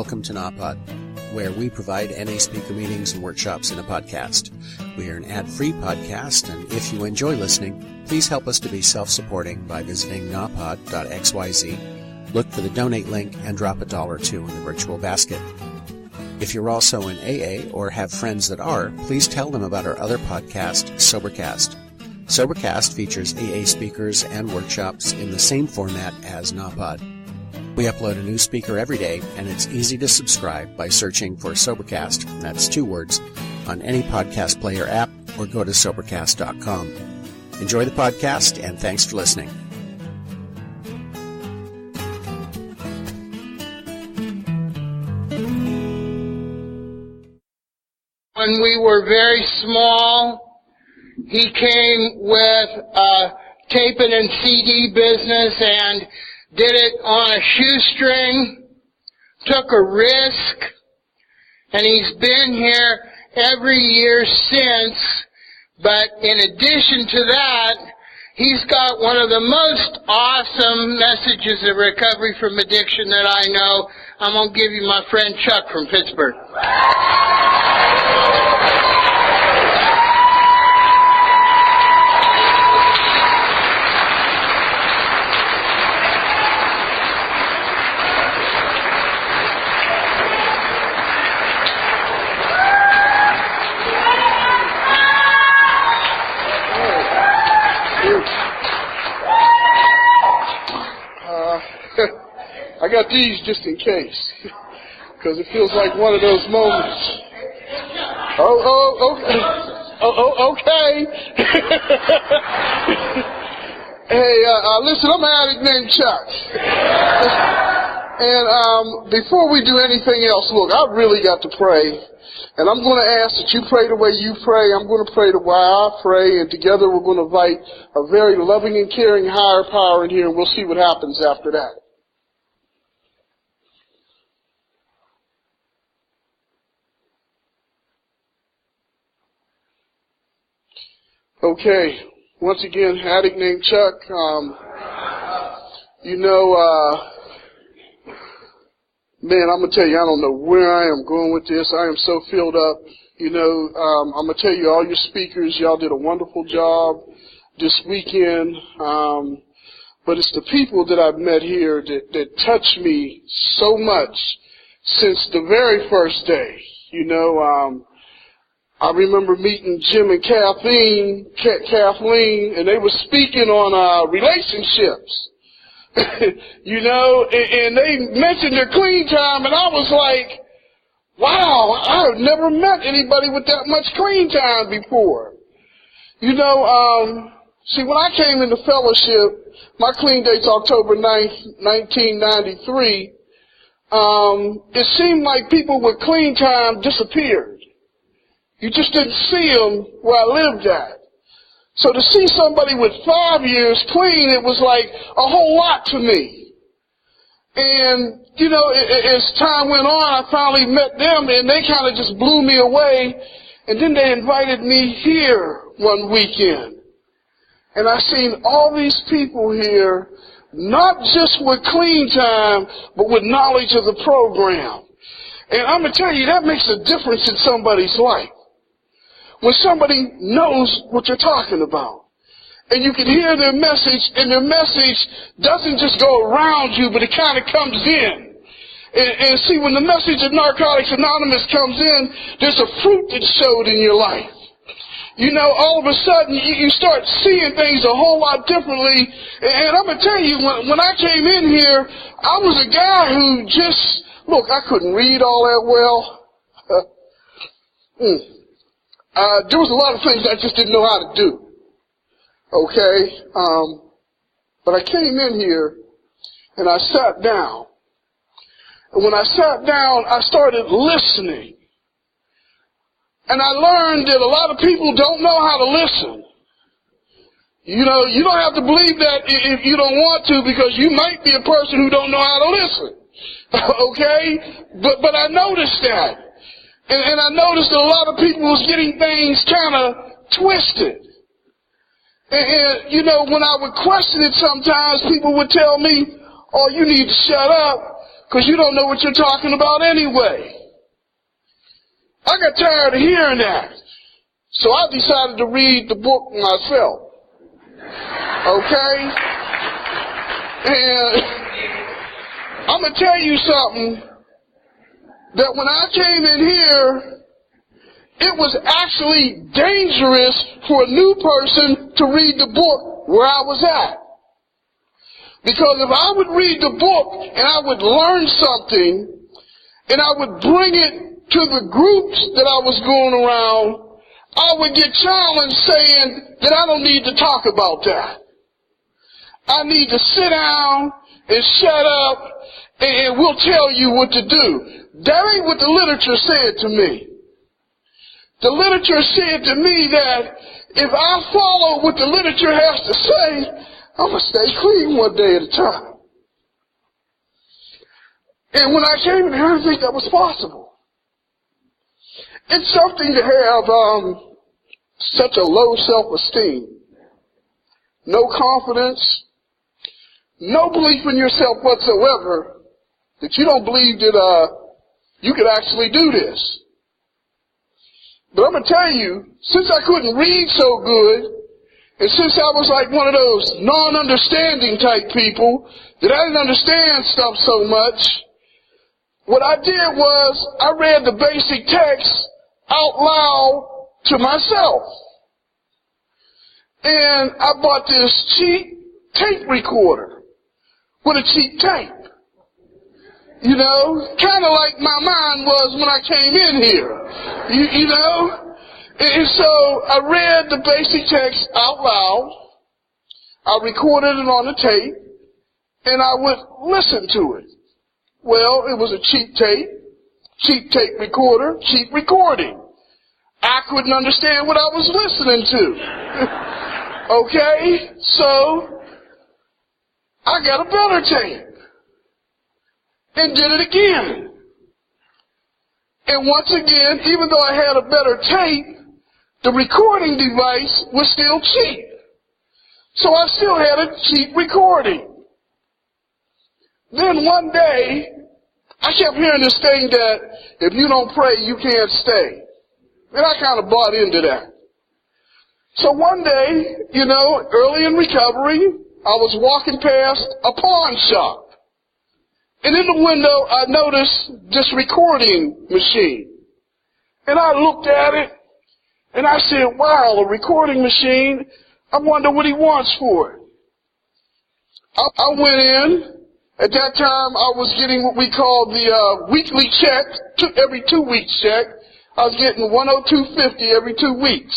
welcome to NAPOD, where we provide NA speaker meetings and workshops in a podcast. We are an ad-free podcast, and if you enjoy listening, please help us to be self-supporting by visiting napod.xyz, look for the donate link, and drop $1 or $2 in the virtual basket. If you're also in AA or have friends that are, please tell them about our other podcast, Sobercast. Sobercast features AA speakers and workshops in the same format as NAPOD. We upload a new speaker every day, and it's easy to subscribe by searching for Sobercast, that's 2 words, on any podcast player app, or go to Sobercast.com. Enjoy the podcast, and thanks for listening. When we were very small, he came with a taping and CD business and did it on a shoestring, took a risk, and he's been here every year since. But in addition to that, he's got one of the most awesome messages of recovery from addiction that I know. I'm going to give you my friend Chuck from Pittsburgh. I got these just in case, because it feels like one of those moments. Okay. Hey, listen, I'm an addict named Chuck. And before we do anything else, look, I really got to pray. And I'm going to ask that you pray the way you pray. I'm going to pray the way I pray. And together we're going to invite a very loving and caring higher power in here, and we'll see what happens after that. Okay, once again, addict named Chuck. Man, I'm going to tell you, I don't know where I am going with this. I am so filled up. I'm going to tell you, all your speakers, y'all did a wonderful job this weekend. But it's the people that I've met here that touch me so much since the very first day. I remember meeting Jim and Kathleen, and they were speaking on relationships. And they mentioned their clean time, and I was like, wow, I've never met anybody with that much clean time before. See, when I came into fellowship, my clean date's October 9th, 1993, it seemed like people with clean time disappeared. You just didn't see them where I lived at. So to see somebody with 5 years clean, it was like a whole lot to me. And, as time went on, I finally met them, and they kind of just blew me away. And then they invited me here one weekend. And I seen all these people here, not just with clean time, but with knowledge of the program. And I'm going to tell you, that makes a difference in somebody's life. When somebody knows what you're talking about, and you can hear their message, and their message doesn't just go around you, but it kind of comes in. And see, when the message of Narcotics Anonymous comes in, there's a fruit that showed in your life. All of a sudden, you start seeing things a whole lot differently. And I'm going to tell you, when I came in here, I was a guy who just, look, I couldn't read all that well. There was a lot of things I just didn't know how to do. Okay? But I came in here, and I sat down. And when I sat down, I started listening. And I learned that a lot of people don't know how to listen. You don't have to believe that if you don't want to, because you might be a person who don't know how to listen. Okay? But I noticed that. And I noticed that a lot of people was getting things kind of twisted. And when I would question it sometimes, people would tell me, oh, you need to shut up, because you don't know what you're talking about anyway. I got tired of hearing that. So I decided to read the book myself. Okay? And I'm going to tell you something, that when I came in here, it was actually dangerous for a new person to read the book where I was at. Because if I would read the book and I would learn something and I would bring it to the groups that I was going around, I would get challenged saying that I don't need to talk about that. I need to sit down and shut up and we'll tell you what to do. That ain't what the literature said to me. The literature said to me that if I follow what the literature has to say, I'm going to stay clean one day at a time. And when I came in here, I didn't think that was possible. It's something to have such a low self-esteem, no confidence, no belief in yourself whatsoever, that you don't believe that you could actually do this. But I'm going to tell you, since I couldn't read so good, and since I was like one of those non-understanding type people, that I didn't understand stuff so much, what I did was I read the basic text out loud to myself. And I bought this cheap tape recorder with a cheap tape. You know, kind of like my mind was when I came in here. You know? And so I read the basic text out loud. I recorded it on the tape. And I would listen to it. Well, it was a cheap tape recorder, cheap recording. I couldn't understand what I was listening to. Okay? So I got a better tape. And did it again. And once again, even though I had a better tape, the recording device was still cheap. So I still had a cheap recording. Then one day, I kept hearing this thing that if you don't pray, you can't stay. And I kind of bought into that. So one day, you know, early in recovery, I was walking past a pawn shop. And in the window, I noticed this recording machine. And I looked at it, and I said, wow, a recording machine. I wonder what he wants for it. I went in. At that time, I was getting what we called the weekly check, every 2 weeks check. I was getting $102.50 every 2 weeks.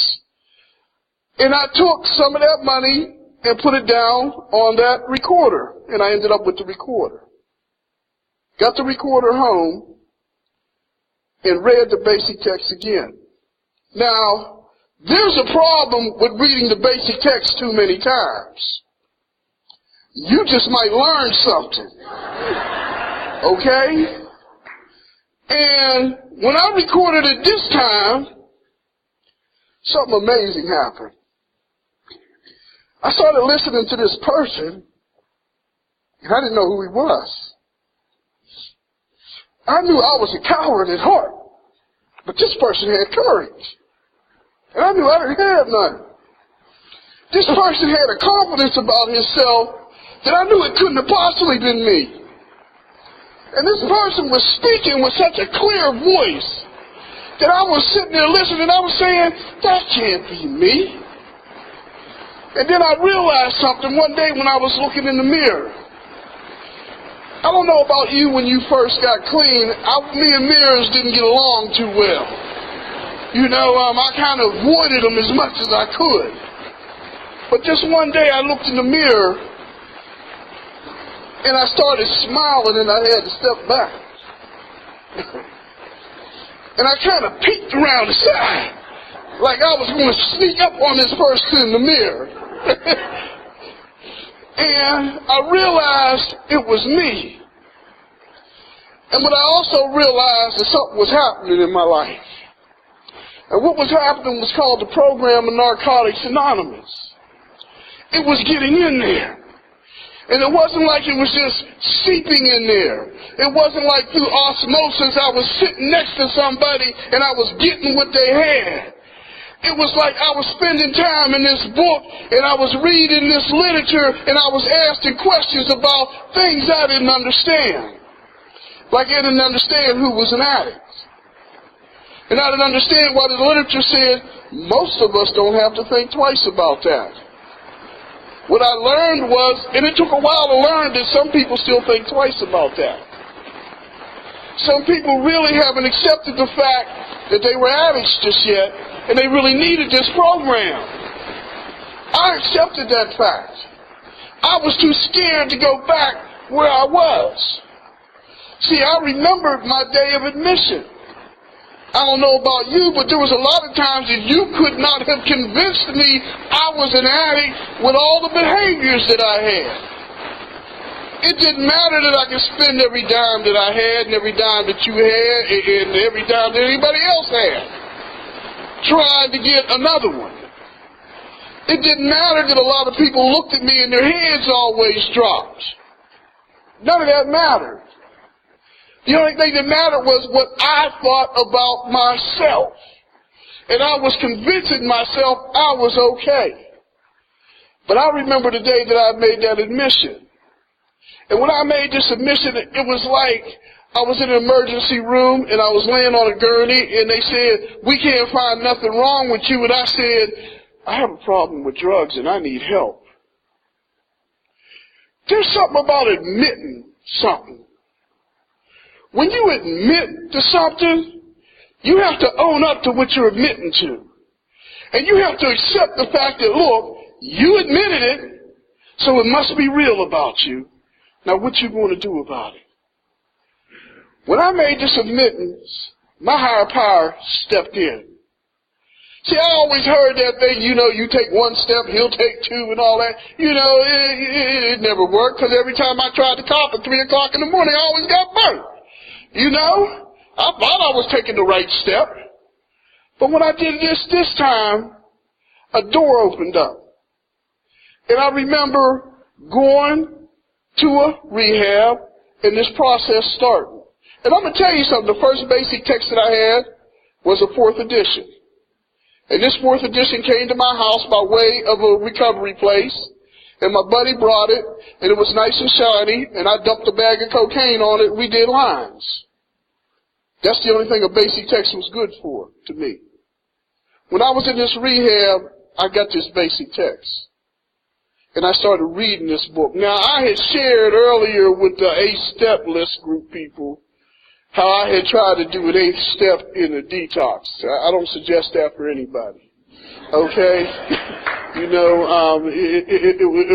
And I took some of that money and put it down on that recorder. And I ended up with the recorder. Got the recorder home and read the basic text again. Now, there's a problem with reading the basic text too many times. You just might learn something. Okay? And when I recorded it this time, something amazing happened. I started listening to this person, and I didn't know who he was. I knew I was a coward at heart, but this person had courage. And I knew I didn't have none. This person had a confidence about himself that I knew it couldn't have possibly been me. And this person was speaking with such a clear voice that I was sitting there listening and I was saying, that can't be me. And then I realized something one day when I was looking in the mirror. I don't know about you when you first got clean. Me and mirrors didn't get along too well. You know, I kind of avoided them as much as I could. But just one day I looked in the mirror and I started smiling and I had to step back. And I kind of peeked around the side like I was going to sneak up on this person in the mirror. And I realized it was me. And what I also realized that something was happening in my life. And what was happening was called the program of Narcotics Anonymous. It was getting in there. And it wasn't like it was just seeping in there. It wasn't like through osmosis I was sitting next to somebody and I was getting what they had. It was like I was spending time in this book and I was reading this literature and I was asking questions about things I didn't understand. Like I didn't understand who was an addict. And I didn't understand why the literature said most of us don't have to think twice about that. What I learned was, and it took a while to learn, that some people still think twice about that. Some people really haven't accepted the fact that they were addicts just yet, and they really needed this program. I accepted that fact. I was too scared to go back where I was. See, I remembered my day of admission. I don't know about you, but there was a lot of times that you could not have convinced me I was an addict with all the behaviors that I had. It didn't matter that I could spend every dime that I had and every dime that you had and every dime that anybody else had, trying to get another one. It didn't matter that a lot of people looked at me and their heads always dropped. None of that mattered. The only thing that mattered was what I thought about myself. And I was convincing myself I was okay. But I remember the day that I made that admission. And when I made this admission, it was like I was in an emergency room and I was laying on a gurney and they said, "We can't find nothing wrong with you." And I said, "I have a problem with drugs and I need help." There's something about admitting something. When you admit to something, you have to own up to what you're admitting to. And you have to accept the fact that, look, you admitted it, so it must be real about you. Now, what you going to do about it? When I made this admittance, my higher power stepped in. See, I always heard that thing, you take one step, he'll take two and all that. It never worked, because every time I tried to cop at 3 o'clock in the morning, I always got burnt. I thought I was taking the right step. But when I did this time, a door opened up. And I remember going to a rehab and this process started. And I'm going to tell you something. The first basic text that I had was a 4th edition. And this 4th edition came to my house by way of a recovery place. And my buddy brought it, and it was nice and shiny, and I dumped a bag of cocaine on it, and we did lines. That's the only thing a basic text was good for, to me. When I was in this rehab, I got this basic text. And I started reading this book. Now, I had shared earlier with the 8-step list group people how I had tried to do an 8th step in a detox. I don't suggest that for anybody. Okay? It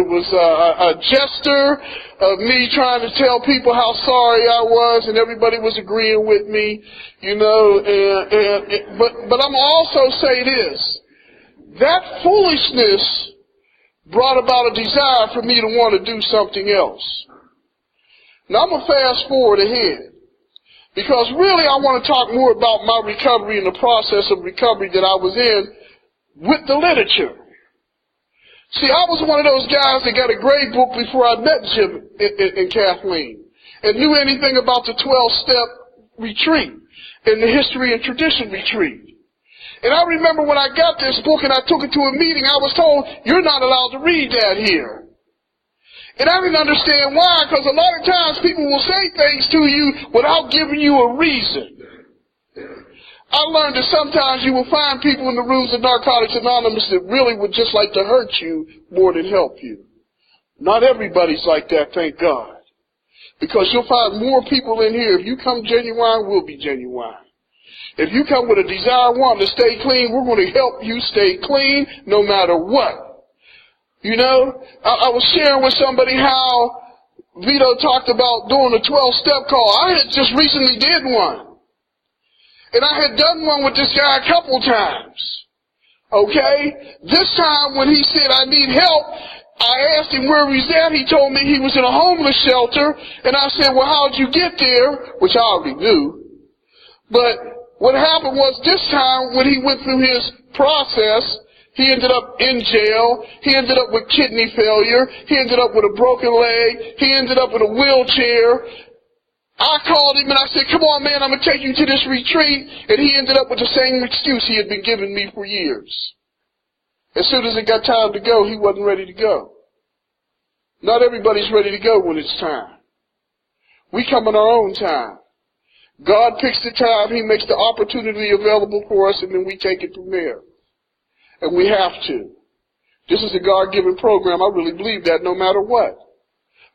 was a gesture of me trying to tell people how sorry I was, and everybody was agreeing with me, but I'm also say this. That foolishness brought about a desire for me to want to do something else. Now, I'm going to fast forward ahead, because really I want to talk more about my recovery and the process of recovery that I was in with the literature. See, I was one of those guys that got a grade book before I met Jim and Kathleen and knew anything about the 12-step retreat and the history and tradition retreat. And I remember when I got this book and I took it to a meeting, I was told, "You're not allowed to read that here." And I didn't understand why, because a lot of times people will say things to you without giving you a reason. I learned that sometimes you will find people in the rooms of Narcotics Anonymous that really would just like to hurt you more than help you. Not everybody's like that, thank God. Because you'll find more people in here. If you come genuine, we'll be genuine. If you come with a desire wanting to stay clean, we're going to help you stay clean no matter what. I was sharing with somebody how Vito talked about doing a 12-step call. I had just recently did one. And I had done one with this guy a couple times. Okay? This time when he said, "I need help," I asked him where he's at. He told me he was in a homeless shelter. And I said, "Well, how'd you get there?" Which I already knew. But what happened was this time when he went through his process, He ended up in jail. He ended up with kidney failure. He ended up with a broken leg. He ended up with a wheelchair. I called him and I said, come on, man, I'm going to take you to this retreat. And he ended up with the same excuse he had been giving me for years. As soon as it got time to go, he wasn't ready to go. Not everybody's ready to go when it's time. We come in our own time. God picks the time. He makes the opportunity available for us, and then we take it from there. And we have to. This is a God-given program. I really believe that no matter what.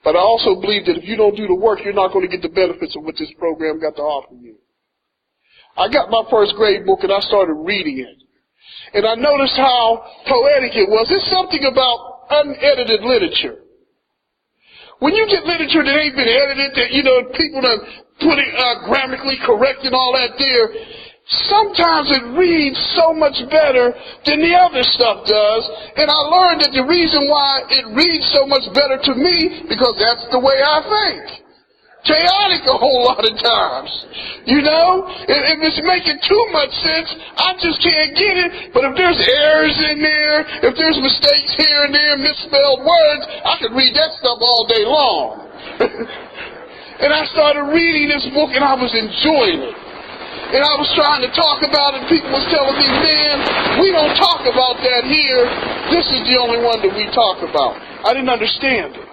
But I also believe that if you don't do the work, you're not going to get the benefits of what this program got to offer you. I got my first grade book, and I started reading it. And I noticed how poetic it was. There's something about unedited literature. When you get literature that ain't been edited, that, people done put it grammatically correct and all that there, sometimes it reads so much better than the other stuff does. And I learned that the reason why it reads so much better to me, because that's the way I think. Chaotic a whole lot of times. If it's making too much sense, I just can't get it. But if there's errors in there, if there's mistakes here and there, misspelled words, I could read that stuff all day long. And I started reading this book and I was enjoying it. And I was trying to talk about it, and people was telling me, man, we don't talk about that here. This is the only one that we talk about. I didn't understand it.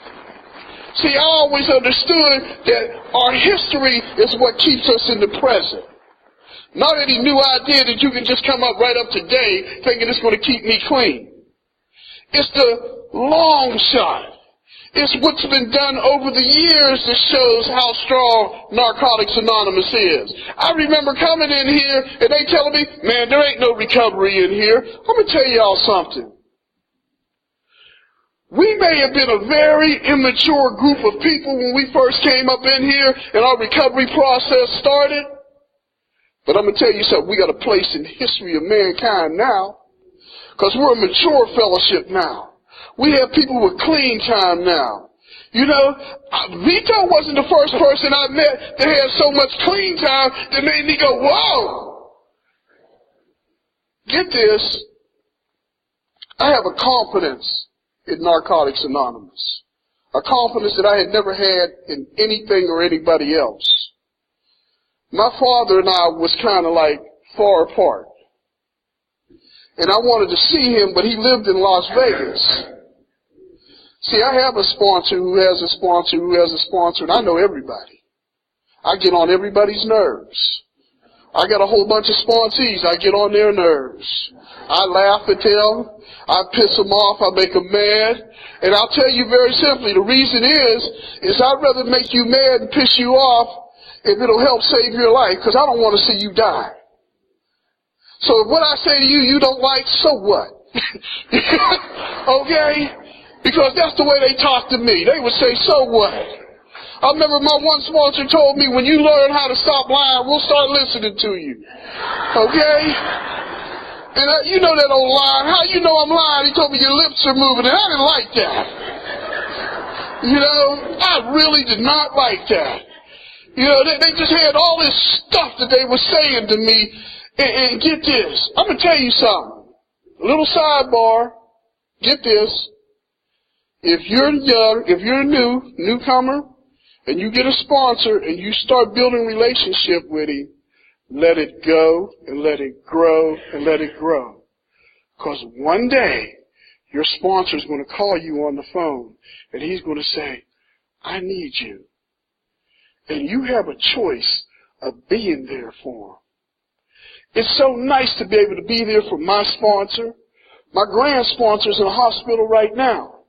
See, I always understood that our history is what keeps us in the present. Not any new idea that you can just come up right up today thinking it's going to keep me clean. It's the long shot. It's what's been done over the years that shows how strong Narcotics Anonymous is. I remember coming in here and they telling me, man, there ain't no recovery in here. I'm going to tell y'all something. We may have been a very immature group of people when we first came up in here and our recovery process started. But I'm going to tell you something. We got a place in the history of mankind now because we're a mature fellowship now. We have people with clean time now. Vito wasn't the first person I met that had so much clean time that made me go, whoa! Get this. I have a confidence in Narcotics Anonymous. A confidence that I had never had in anything or anybody else. My father and I was kind of like far apart. And I wanted to see him, but he lived in Las Vegas. See, I have a sponsor who has a sponsor who has a sponsor, and I know everybody. I get on everybody's nerves. I got a whole bunch of sponsees. I get on their nerves. I laugh at them. I piss them off. I make them mad. And I'll tell you very simply, the reason is I'd rather make you mad and piss you off if it'll help save your life, because I don't want to see you die. So if what I say to you, you don't like, so what? Okay? Because that's the way they talk to me. They would say, so what? I remember my one sponsor told me, when you learn how to stop lying, we'll start listening to you. Okay? And you know that old line. How you know I'm lying? He told me your lips are moving, and I didn't like that. I really did not like that. They just had all this stuff that they were saying to me. And get this. I'm going to tell you something. A little sidebar. Get this. If you're young, if you're a newcomer, and you get a sponsor and you start building relationship with him, let it go and let it grow and let it grow. Because one day, your sponsor is going to call you on the phone and he's going to say, I need you. And you have a choice of being there for him. It's so nice to be able to be there for my sponsor. My grand sponsor's in a hospital right now.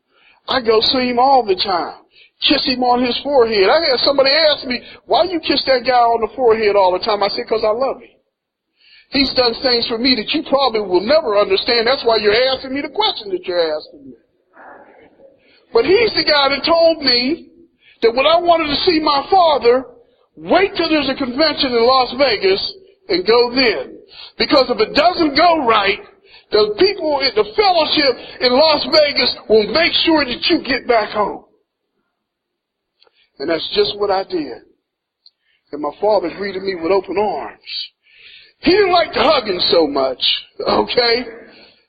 I go see him all the time. Kiss him on his forehead. I had somebody ask me, why you kiss that guy on the forehead all the time? I said, because I love him. He's done things for me that you probably will never understand. That's why you're asking me the question that you're asking me. But he's the guy that told me that when I wanted to see my father, wait till there's a convention in Las Vegas and go then. Because if it doesn't go right, the people in the fellowship in Las Vegas will make sure that you get back home. And that's just what I did. And my father greeted me with open arms. He didn't like the hugging so much, okay?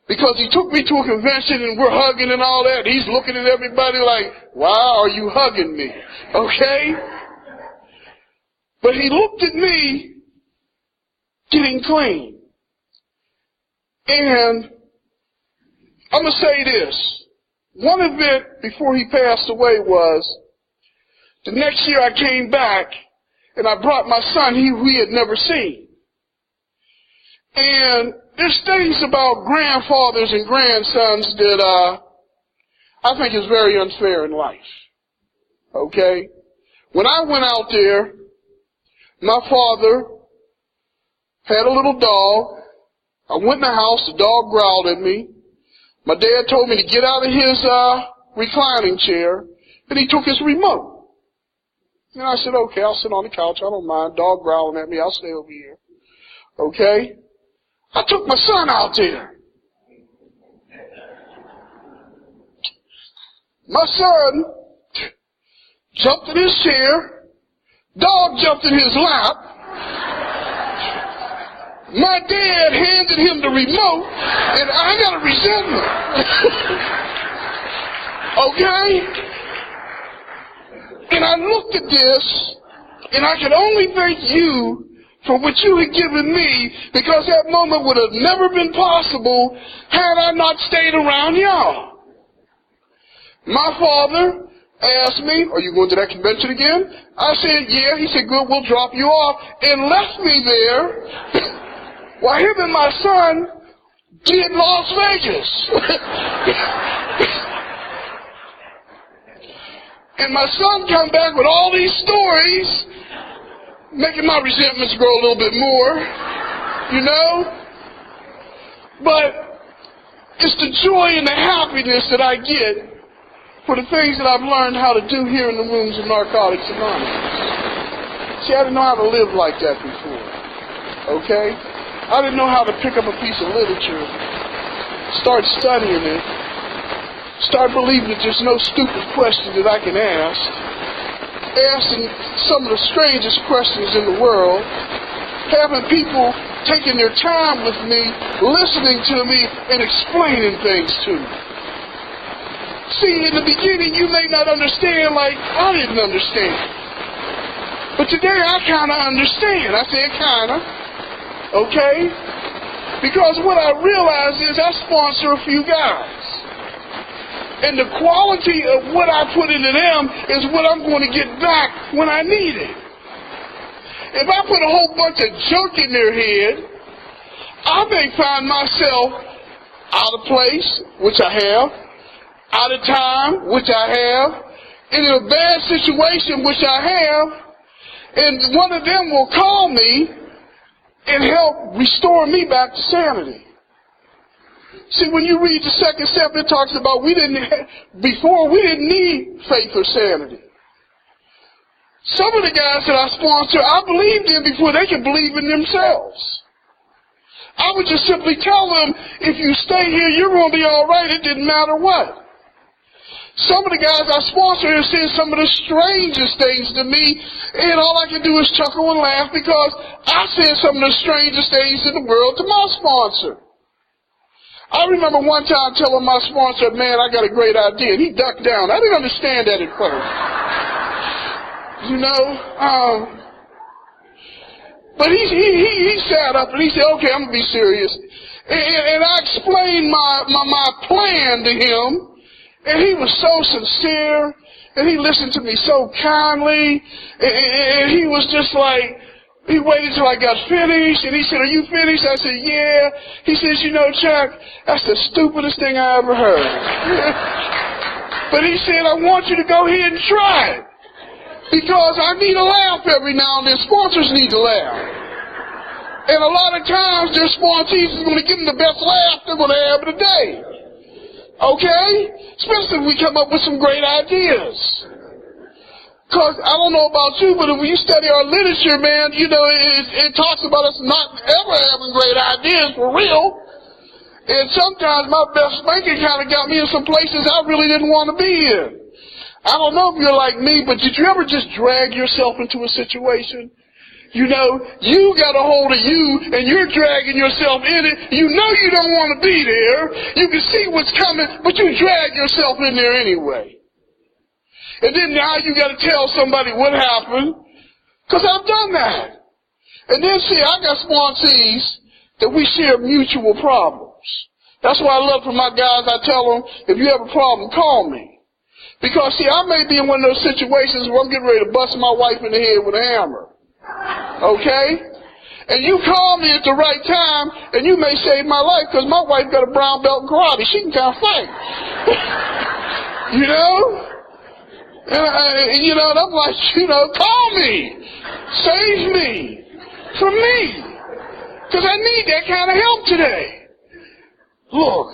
Because he took me to a convention and we're hugging and all that. He's looking at everybody like, why are you hugging me? Okay? But he looked at me getting clean. And I'm going to say this. One event before he passed away was the next year I came back and I brought my son who he had never seen. And there's things about grandfathers and grandsons that I think is very unfair in life. Okay? When I went out there, my father had a little dog. I went in the house, the dog growled at me. My dad told me to get out of his reclining chair, and he took his remote. And I said, okay, I'll sit on the couch. I don't mind. Dog growling at me. I'll stay over here. Okay? I took my son out there. My son jumped in his chair. Dog jumped in his lap. My dad handed him the remote, and I got a resentment. Okay? And I looked at this, and I could only thank you for what you had given me, because that moment would have never been possible had I not stayed around y'all. My father asked me, are you going to that convention again? I said, yeah. He said, good, we'll drop you off, and left me there while him and my son did Las Vegas. And my son come back with all these stories, making my resentments grow a little bit more, you know? But it's the joy and the happiness that I get for the things that I've learned how to do here in the rooms of Narcotics Anonymous. See, I didn't know how to live like that before, okay? I didn't know how to pick up a piece of literature, start studying it, start believing that there's no stupid question that I can ask, asking some of the strangest questions in the world, having people taking their time with me, listening to me, and explaining things to me. See, in the beginning, you may not understand like I didn't understand. But today, I kind of understand. I said kind of. Okay? Because what I realize is I sponsor a few guys. And the quality of what I put into them is what I'm going to get back when I need it. If I put a whole bunch of junk in their head, I may find myself out of place, which I have, out of time, which I have, in a bad situation, which I have, and one of them will call me and help restore me back to sanity. See, when you read the second step, it talks about before we didn't need faith or sanity. Some of the guys that I sponsor, I believed in before they could believe in themselves. I would just simply tell them, if you stay here, you're going to be all right. It didn't matter what. Some of the guys I sponsor have said some of the strangest things to me, and all I can do is chuckle and laugh because I said some of the strangest things in the world to my sponsor. I remember one time telling my sponsor, man, I got a great idea, and he ducked down. I didn't understand that at first. You know? But he sat up and he said, okay, I'm going to be serious. And I explained my plan to him. And he was so sincere, and he listened to me so kindly, and he was just like, he waited till I got finished, and he said, are you finished? I said, yeah. He says, you know, Chuck, that's the stupidest thing I ever heard. But he said, I want you to go ahead and try it, because I need a laugh every now and then. Sponsors need to laugh. And a lot of times, their sponsees is going to give them the best laugh they're going to have in a day. Okay? Especially if we come up with some great ideas. Because I don't know about you, but if you study our literature, man, you know, it talks about us not ever having great ideas for real. And sometimes my best thinking kind of got me in some places I really didn't want to be in. I don't know if you're like me, but did you ever just drag yourself into a situation You know, you got a hold of you and you're dragging yourself in it. You know you don't want to be there. You can see what's coming, but you drag yourself in there anyway. And then now you got to tell somebody what happened, because I've done that. And then see, I got sponsees that we share mutual problems. That's why I love for my guys, I tell them, if you have a problem, call me. Because see, I may be in one of those situations where I'm getting ready to bust my wife in the head with a hammer. Okay? And you call me at the right time, and you may save my life, because my wife got a brown belt in karate. She can kind of fight. You know? And I'm like, call me. Save me. From me. Because I need that kind of help today. Look,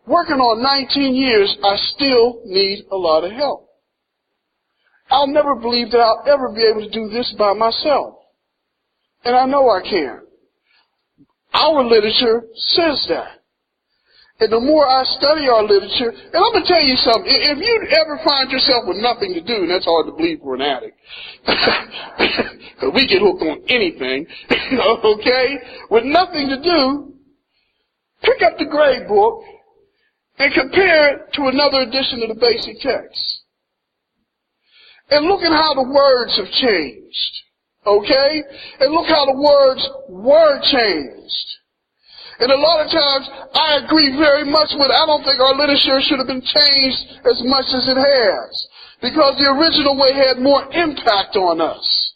working on 19 years, I still need a lot of help. I'll never believe that I'll ever be able to do this by myself. And I know I can. Our literature says that. And the more I study our literature, and I'm going to tell you something, if you ever find yourself with nothing to do, and that's hard to believe for an addict, because we get hooked on anything, okay, with nothing to do, pick up the grade book and compare it to another edition of the basic text. And look at how the words have changed. Okay? And look how the words were changed. And a lot of times, I agree very much with, I don't think our literature should have been changed as much as it has. Because the original way had more impact on us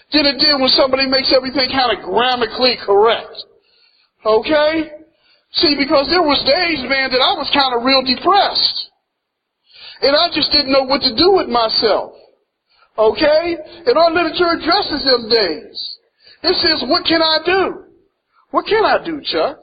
than it did when somebody makes everything kind of grammatically correct. Okay? See, because there was days, man, that I was kind of real depressed. And I just didn't know what to do with myself. Okay? And our literature addresses them days. It says, what can I do? What can I do, Chuck?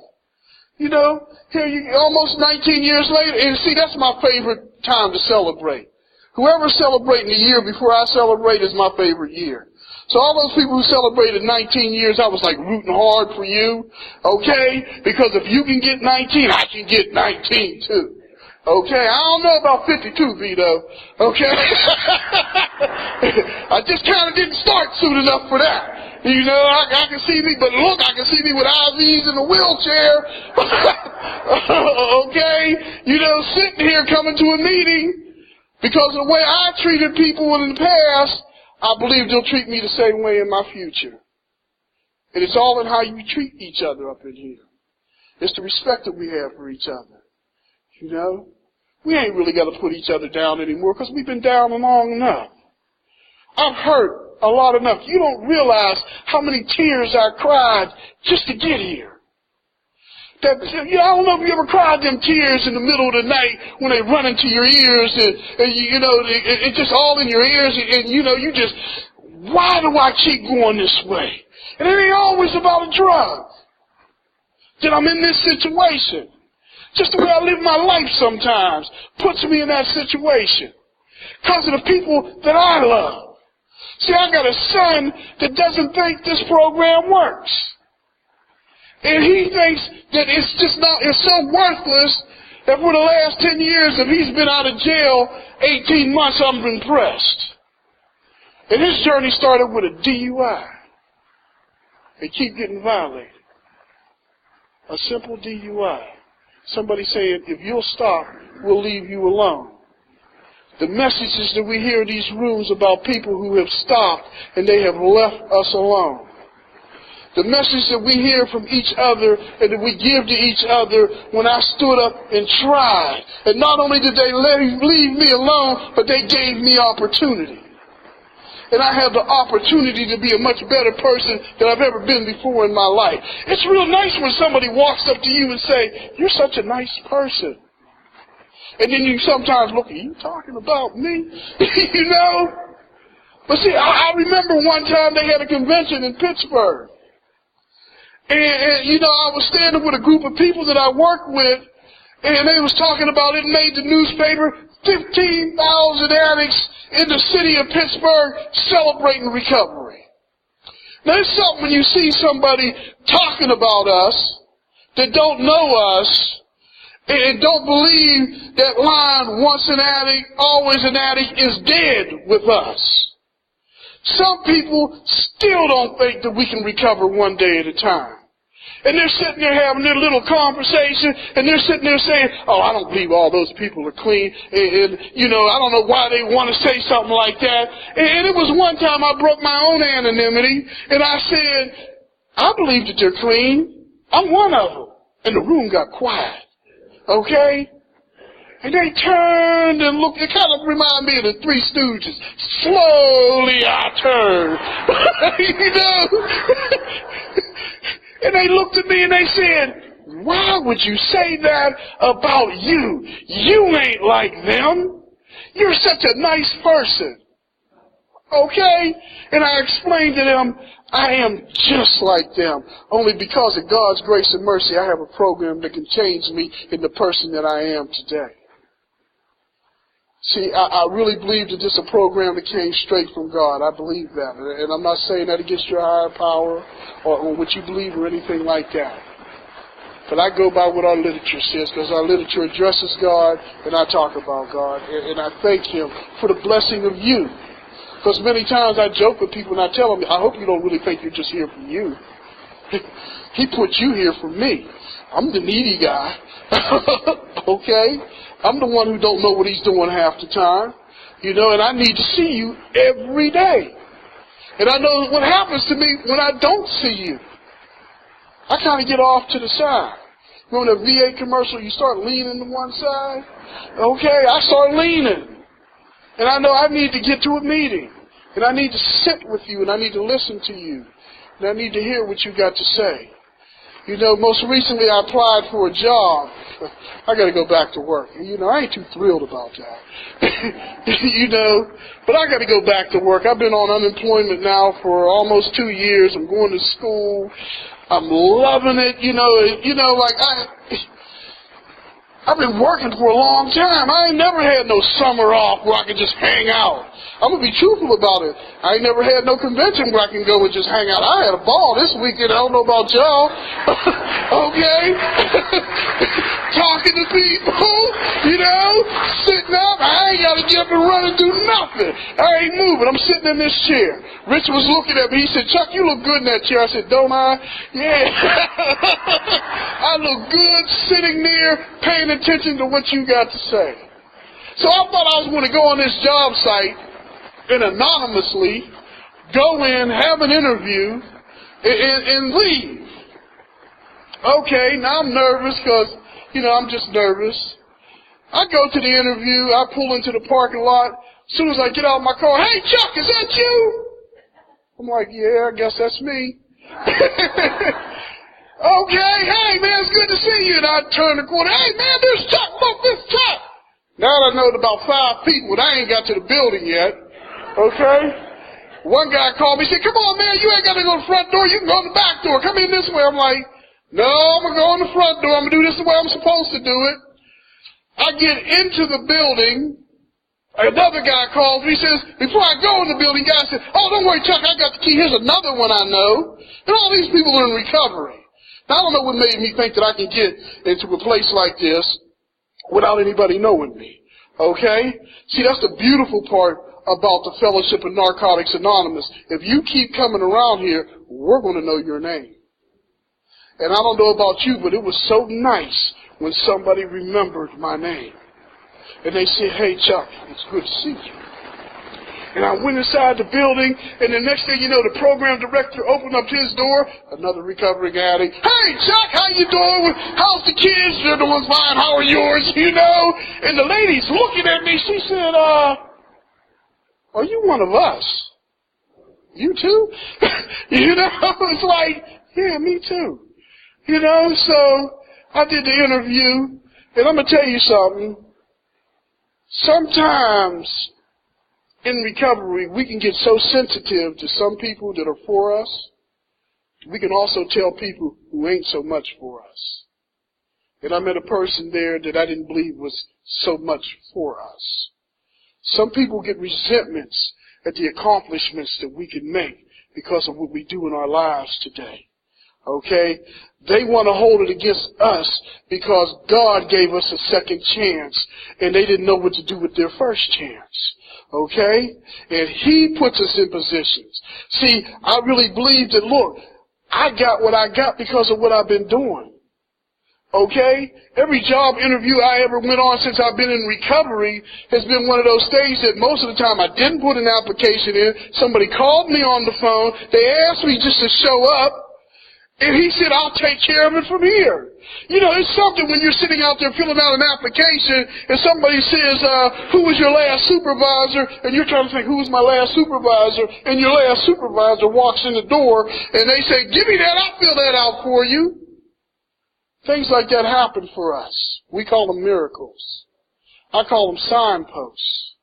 Here you almost 19 years later, and see, that's my favorite time to celebrate. Whoever's celebrating the year before I celebrate is my favorite year. So all those people who celebrated 19 years, I was like rooting hard for you, okay? Because if you can get 19, I can get 19 too. Okay, I don't know about 52, Vito. Okay? I just kind of didn't start soon enough for that. I can see me, but look, I can see me with IVs in a wheelchair. Okay? Sitting here coming to a meeting because of the way I treated people in the past, I believe they'll treat me the same way in my future. And it's all in how you treat each other up in here. It's the respect that we have for each other. We ain't really got to put each other down anymore because we've been down long enough. I've hurt a lot enough. You don't realize how many tears I cried just to get here. I don't know if you ever cried them tears in the middle of the night when they run into your ears and it's just all in your ears and you just, why do I keep going this way? And it ain't always about a drug. That I'm in this situation. Just the way I live my life sometimes puts me in that situation. Because of the people that I love. See, I got a son that doesn't think this program works. And he thinks that it's so worthless that for the last 10 years, if he's been out of jail 18 months, I'm impressed. And his journey started with a DUI. They keep getting violated. A simple DUI. Somebody saying, if you'll stop, we'll leave you alone. The messages that we hear in these rooms about people who have stopped and they have left us alone. The message that we hear from each other and that we give to each other when I stood up and tried. And not only did they leave me alone, but they gave me opportunity. And I have the opportunity to be a much better person than I've ever been before in my life. It's real nice when somebody walks up to you and say, you're such a nice person. And then you sometimes look, are you talking about me? But see, I remember one time they had a convention in Pittsburgh. And I was standing with a group of people that I work with, and they was talking about it made the newspaper, 15,000 addicts in the city of Pittsburgh celebrating recovery. Now, it's something when you see somebody talking about us that don't know us and don't believe that line, once an addict, always an addict, is dead with us. Some people still don't think that we can recover one day at a time. And they're sitting there having their little conversation, and they're sitting there saying, oh, I don't believe all those people are clean, and I don't know why they want to say something like that. And it was one time I broke my own anonymity, and I said, I believe that they're clean. I'm one of them. And the room got quiet. Okay? And they turned and looked. It kind of reminded me of the Three Stooges. Slowly I turned. And they looked at me and they said, why would you say that about you? You ain't like them. You're such a nice person. Okay? And I explained to them, I am just like them. Only because of God's grace and mercy, I have a program that can change me in the person that I am today. See, I really believe that this is a program that came straight from God. I believe that. And I'm not saying that against your higher power or what you believe or anything like that. But I go by what our literature says, because our literature addresses God and I talk about God. And I thank Him for the blessing of you. Because many times I joke with people and I tell them, I hope you don't really think you're just here for you. He put you here for me. I'm the needy guy. Okay? I'm the one who don't know what he's doing half the time. And I need to see you every day. And I know what happens to me when I don't see you. I kind of get off to the side. Remember the VA commercial, you start leaning to one side? Okay, I start leaning. And I know I need to get to a meeting. And I need to sit with you, and I need to listen to you. And I need to hear what you got to say. Most recently I applied for a job. I got to go back to work. I ain't too thrilled about that. But I got to go back to work. I've been on unemployment now for almost 2 years. I'm going to school. I'm loving it. I've been working for a long time. I ain't never had no summer off where I could just hang out. I'm going to be truthful about it. I ain't never had no convention where I can go and just hang out. I had a ball this weekend. I don't know about y'all. Okay? Talking to people, sitting up. I ain't got to get up and run and do nothing. I ain't moving. I'm sitting in this chair. Rich was looking at me. He said, Chuck, you look good in that chair. I said, don't I? Yeah. I look good sitting there paying attention to what you got to say. So I thought I was going to go on this job site and anonymously go in, have an interview, and leave. Okay, now I'm nervous because, I'm just nervous. I go to the interview, I pull into the parking lot. As soon as I get out of my car, hey, Chuck, is that you? I'm like, yeah, I guess that's me. Okay, hey, man, it's good to see you. And I turn the corner, hey, man, there's Chuck, look, this Chuck. Now I know about 5 people, and I ain't got to the building yet. Okay? One guy called me, he said, come on, man, you ain't got to go to the front door, you can go in the back door. Come in this way. I'm like, no, I'm going to go in the front door. I'm going to do this the way I'm supposed to do it. I get into the building. Another guy calls me, he says, before I go in the building, the guy said, oh, don't worry, Chuck, I got the key. Here's another one I know. And all these people are in recovery. Now, I don't know what made me think that I can get into a place like this without anybody knowing me. Okay? See, that's the beautiful part about the Fellowship of Narcotics Anonymous. If you keep coming around here, we're going to know your name. And I don't know about you, but it was so nice when somebody remembered my name. And they said, hey, Chuck, it's good to see you. And I went inside the building, and the next thing you know, the program director opened up his door, another recovering addict. Hey, Chuck, how you doing? How's the kids? They're doing fine. How are yours? And the lady's looking at me. She said, are you one of us? You too? It's like, yeah, me too. So I did the interview, and I'm going to tell you something. Sometimes in recovery, we can get so sensitive to some people that are for us. We can also tell people who ain't so much for us. And I met a person there that I didn't believe was so much for us. Some people get resentments at the accomplishments that we can make because of what we do in our lives today. Okay? They want to hold it against us because God gave us a second chance and they didn't know what to do with their first chance. Okay? And He puts us in positions. See, I really believe that, look, I got what I got because of what I've been doing. Okay? Every job interview I ever went on since I've been in recovery has been one of those things that most of the time I didn't put an application in. Somebody called me on the phone. They asked me just to show up. And he said, I'll take care of it from here. You know, it's something when you're sitting out there filling out an application and somebody says, who was your last supervisor? And you're trying to think, who was my last supervisor? And your last supervisor walks in the door and they say, give me that, I'll fill that out for you. Things like that happen for us. We call them miracles. I call them signposts.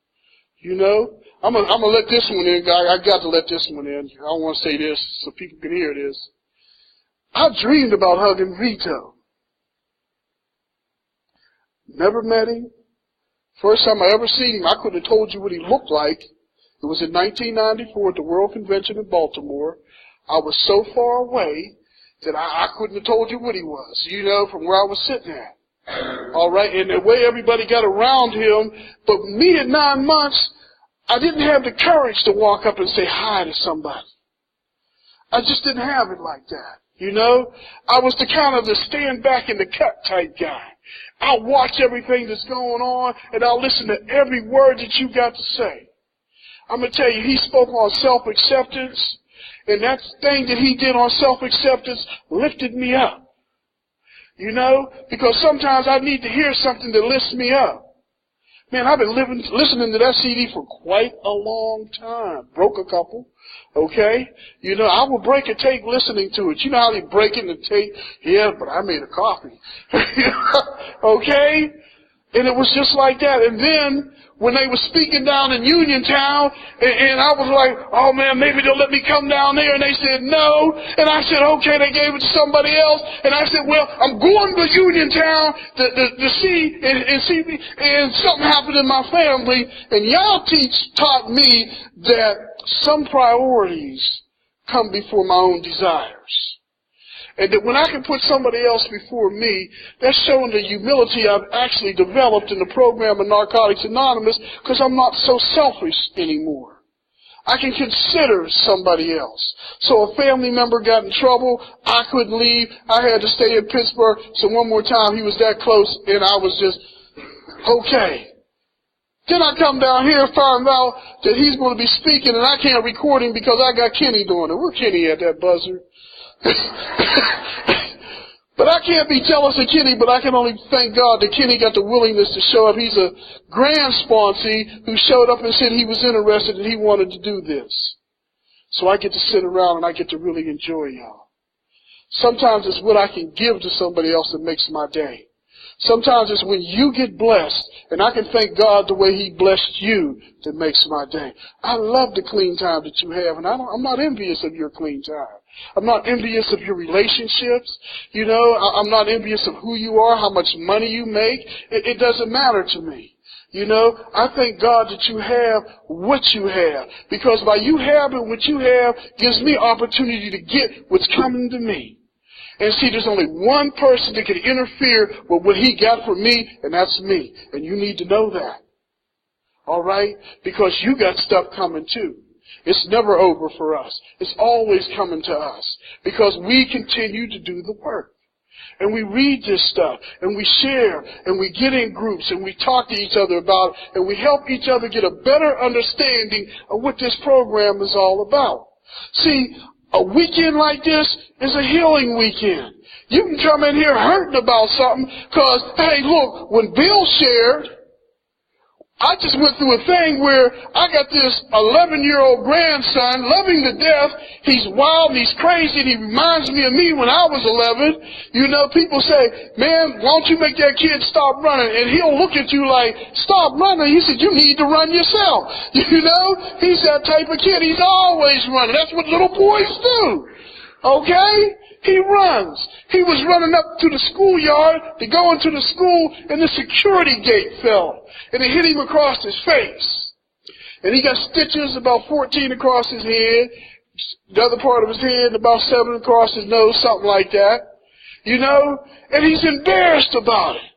You know, I'm gonna let this one in. I got to let this one in. I don't want to say this so people can hear this. I dreamed about hugging Vito. Never met him. First time I ever seen him, I couldn't have told you what he looked like. It was in 1994 at the World Convention in Baltimore. I was so far away that I couldn't have told you what he was, you know, from where I was sitting at. All right, and the way everybody got around him, but me at 9 months, I didn't have the courage to walk up and say hi to somebody. I just didn't have it like that, you know. I was the kind of the stand back in the cut type guy. I'll watch everything that's going on, and I'll listen to every word that you got to say. I'm going to tell you, he spoke on self-acceptance. And that thing that he did on self-acceptance lifted me up. You know, because sometimes I need to hear something that lifts me up. Man, I've been listening to that CD for quite a long time. Broke a couple, okay? You know, I will break a tape listening to it. You know how they break in the tape? Yeah, but I made a copy. Okay? And it was just like that. And then, when they were speaking down in Uniontown, and I was like, oh man, maybe they'll let me come down there, and they said no, and I said, okay, they gave it to somebody else, and I said, well, I'm going to Uniontown to see, and something happened in my family, and y'all taught me that some priorities come before my own desires. And that when I can put somebody else before me, that's showing the humility I've actually developed in the program of Narcotics Anonymous, because I'm not so selfish anymore. I can consider somebody else. So a family member got in trouble, I couldn't leave, I had to stay in Pittsburgh, so one more time he was that close, and I was just, okay. Then I come down here and find out that he's going to be speaking, and I can't record him because I got Kenny doing it. Where Kenny at, that buzzer? But I can't be jealous of Kenny, but I can only thank God that Kenny got the willingness to show up. He's a grand sponsee who showed up and said he was interested and he wanted to do this. So I get to sit around and I get to really enjoy y'all. Sometimes it's what I can give to somebody else that makes my day. Sometimes it's when you get blessed, and I can thank God the way He blessed you that makes my day. I love the clean time that you have, and I'm not envious of your clean time. I'm not envious of your relationships. You know, I'm not envious of who you are, how much money you make. It doesn't matter to me. You know, I thank God that you have what you have, because by you having what you have gives me opportunity to get what's coming to me. And see, there's only one person that can interfere with what He got for me, and that's me. And you need to know that. All right? Because you got stuff coming too. It's never over for us. It's always coming to us. Because we continue to do the work. And we read this stuff, and we share, and we get in groups, and we talk to each other about it, and we help each other get a better understanding of what this program is all about. See, a weekend like this is a healing weekend. You can come in here hurting about something because, hey, look, when Bill shared, I just went through a thing where I got this 11-year-old grandson, loving to death. He's wild, he's crazy, and he reminds me of me when I was 11. You know, people say, man, why don't you make that kid stop running? And he'll look at you like, stop running. He said, you need to run yourself. You know, he's that type of kid. He's always running. That's what little boys do. Okay? He runs. He was running up to the schoolyard to go into the school, and the security gate fell. And it hit him across his face. And he got stitches about 14 across his head, the other part of his head, about 7 across his nose, something like that. You know? And he's embarrassed about it.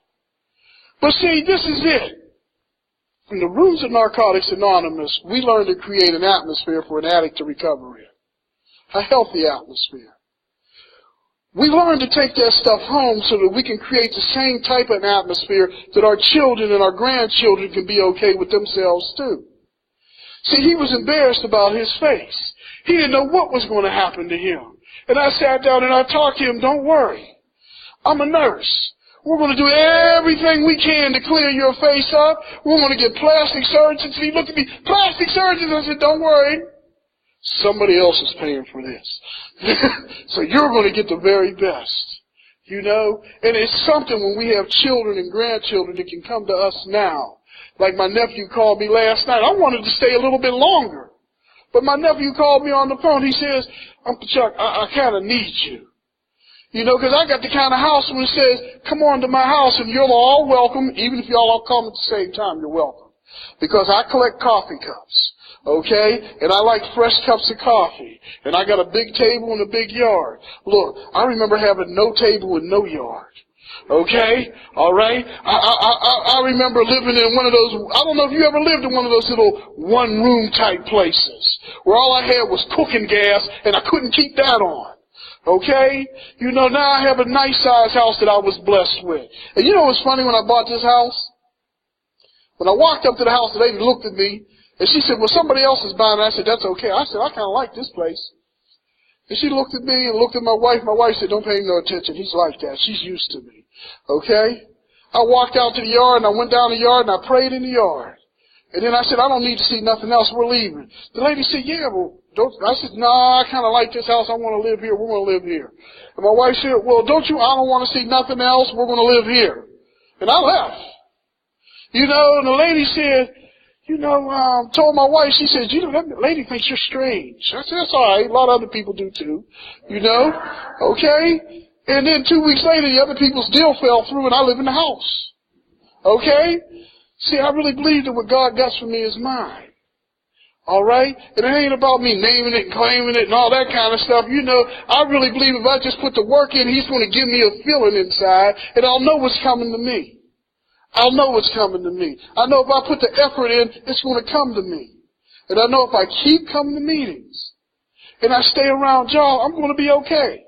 But see, this is it. In the rooms of Narcotics Anonymous, we learn to create an atmosphere for an addict to recover in. A healthy atmosphere. We learn to take that stuff home so that we can create the same type of atmosphere that our children and our grandchildren can be okay with themselves too. See, he was embarrassed about his face. He didn't know what was going to happen to him. And I sat down and I talked to him, don't worry. I'm a nurse. We're going to do everything we can to clear your face up. We're going to get plastic surgeons. He looked at me, plastic surgeons. I said, don't worry. Somebody else is paying for this. So you're going to get the very best. You know? And it's something when we have children and grandchildren that can come to us now. Like my nephew called me last night. I wanted to stay a little bit longer. But my nephew called me on the phone. He says, Uncle Chuck, I kind of need you. You know, because I got the kind of house when it says, come on to my house and you're all welcome. Even if y'all all come at the same time, you're welcome. Because I collect coffee cups. Okay? And I like fresh cups of coffee. And I got a big table and a big yard. Look, I remember having no table and no yard. Okay? Alright? I remember living in one of those, I don't know if you ever lived in one of those little one-room type places. Where all I had was cooking gas and I couldn't keep that on. Okay? You know, now I have a nice size house that I was blessed with. And you know what's funny when I bought this house? When I walked up to the house, the lady looked at me and she said, well, somebody else is buying it. I said, that's okay. I said, I kind of like this place. And she looked at me and looked at my wife. My wife said, don't pay him no attention. He's like that. She's used to me. Okay? I walked out to the yard and I went down the yard and I prayed in the yard. And then I said, I don't need to see nothing else. We're leaving. The lady said, yeah, well, I said, nah, I kind of like this house. I want to live here. We're going to live here. And my wife said, well, I don't want to see nothing else. We're going to live here. And I left. You know, and the lady said, told my wife, she said, that lady thinks you're strange. I said, that's all right. A lot of other people do too. You know? Okay? And then 2 weeks later, the other people's deal fell through and I live in the house. Okay? See, I really believe that what God got for me is mine. All right? And it ain't about me naming it and claiming it and all that kind of stuff. You know, I really believe if I just put the work in, He's going to give me a feeling inside, and I'll know what's coming to me. I'll know what's coming to me. I know if I put the effort in, it's going to come to me. And I know if I keep coming to meetings and I stay around y'all, I'm going to be okay.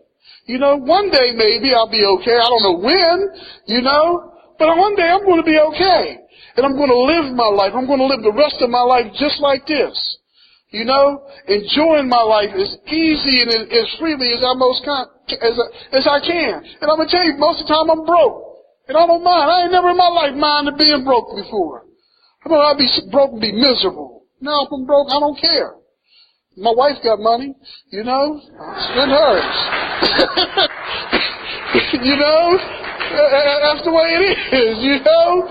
You know, one day maybe I'll be okay. I don't know when, you know, but one day I'm going to be okay. And I'm going to live my life. I'm going to live the rest of my life just like this. You know, enjoying my life as easy and as freely as I can. And I'm going to tell you, most of the time I'm broke. And I don't mind. I ain't never in my life minded being broke before. I mean, I'd be broke and be miserable. Now if I'm broke, I don't care. My wife got money, you know, I'll spend hers. You know, that's the way it is, you know.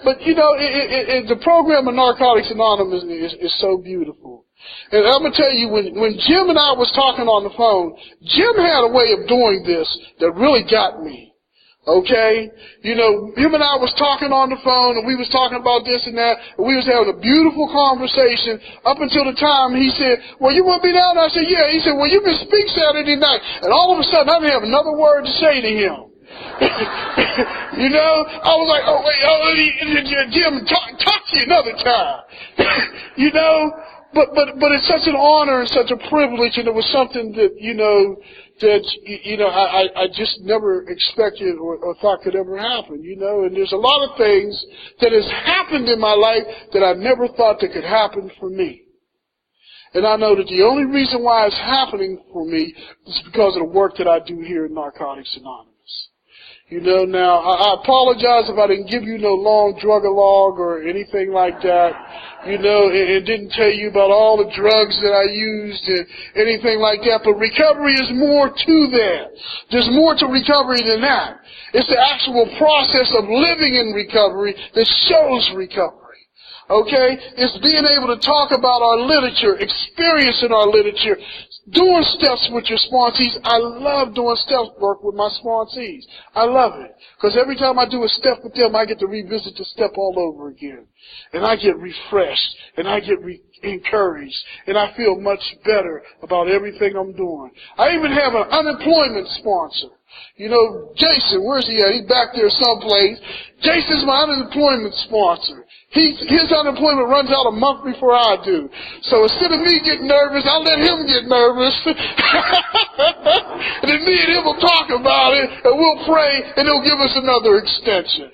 But, you know, the program of Narcotics Anonymous is so beautiful. And I'm going to tell you, when Jim and I was talking on the phone, Jim had a way of doing this that really got me. Okay? You know, him and I was talking on the phone, and we was talking about this and that, and we was having a beautiful conversation up until the time he said, well, you want to be down? I said, yeah. He said, well, you can speak Saturday night. And all of a sudden, I didn't have another word to say to him. You know, I was like, oh, wait, Jim, talk to you another time. You know, but it's such an honor and such a privilege, and it was something that, I just never expected or thought could ever happen, you know. And there's a lot of things that has happened in my life that I never thought that could happen for me. And I know that the only reason why it's happening for me is because of the work that I do here at Narcotics Anonymous. You know, now, I apologize if I didn't give you no long drug-a-log or anything like that. You know, it didn't tell you about all the drugs that I used and anything like that. But recovery is more to that. There's more to recovery than that. It's the actual process of living in recovery that shows recovery. Okay? It's being able to talk about our literature, experiencing our literature, doing steps with your sponsees. I love doing step work with my sponsees. I love it. Because every time I do a step with them, I get to revisit the step all over again. And I get refreshed. And I get encouraged. And I feel much better about everything I'm doing. I even have an unemployment sponsor. You know, Jason, where's he at? He's back there someplace. Jason's my unemployment sponsor. His unemployment runs out a month before I do. So instead of me getting nervous, I'll let him get nervous. And then me and him will talk about it, and we'll pray, and he'll give us another extension.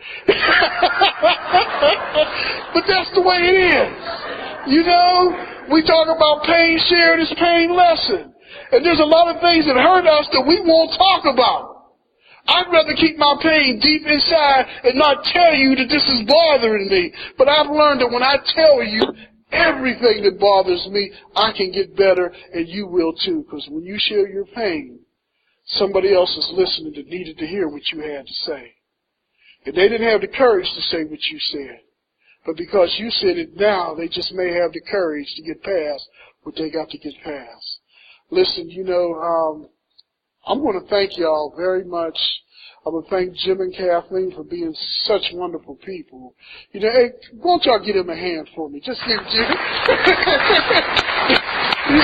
But that's the way it is. You know, we talk about pain shared is pain lessened. And there's a lot of things that hurt us that we won't talk about. I'd rather keep my pain deep inside and not tell you that this is bothering me. But I've learned that when I tell you everything that bothers me, I can get better, and you will too. Because when you share your pain, somebody else is listening that needed to hear what you had to say. And they didn't have the courage to say what you said. But because you said it now, they just may have the courage to get past what they got to get past. Listen, you know, I'm going to thank y'all very much. I'm going to thank Jim and Kathleen for being such wonderful people. You know, hey, won't y'all give them a hand for me? Just give Jim. You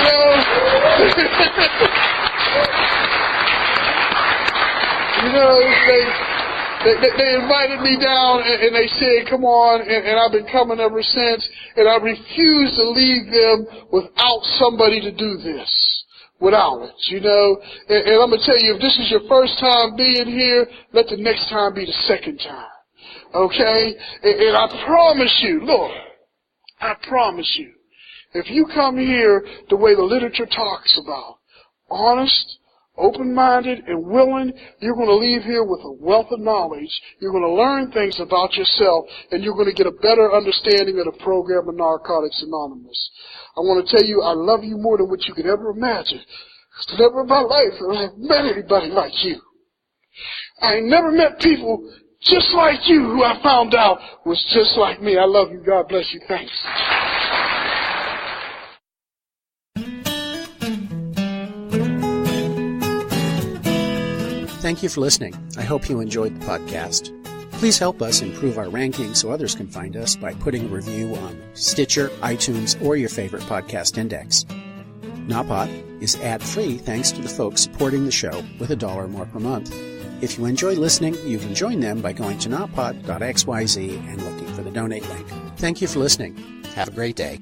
know, they invited me down and they said, come on, and I've been coming ever since, and I refuse to leave them without somebody to do this. Without it, you know. And I'm going to tell you, if this is your first time being here, let the next time be the second time. Okay? And I promise you, look, I promise you, if you come here the way the literature talks about, honest, open-minded, and willing, you're going to leave here with a wealth of knowledge. You're going to learn things about yourself, and you're going to get a better understanding of the program of Narcotics Anonymous. I want to tell you, I love you more than what you could ever imagine. Because never in my life have I met anybody like you. I ain't never met people just like you who I found out was just like me. I love you. God bless you. Thanks. Thank you for listening. I hope you enjoyed the podcast. Please help us improve our ranking so others can find us by putting a review on Stitcher, iTunes, or your favorite podcast index. Nawpod is ad-free thanks to the folks supporting the show with $1 or more per month. If you enjoy listening, you can join them by going to nawpod.xyz and looking for the donate link. Thank you for listening. Have a great day.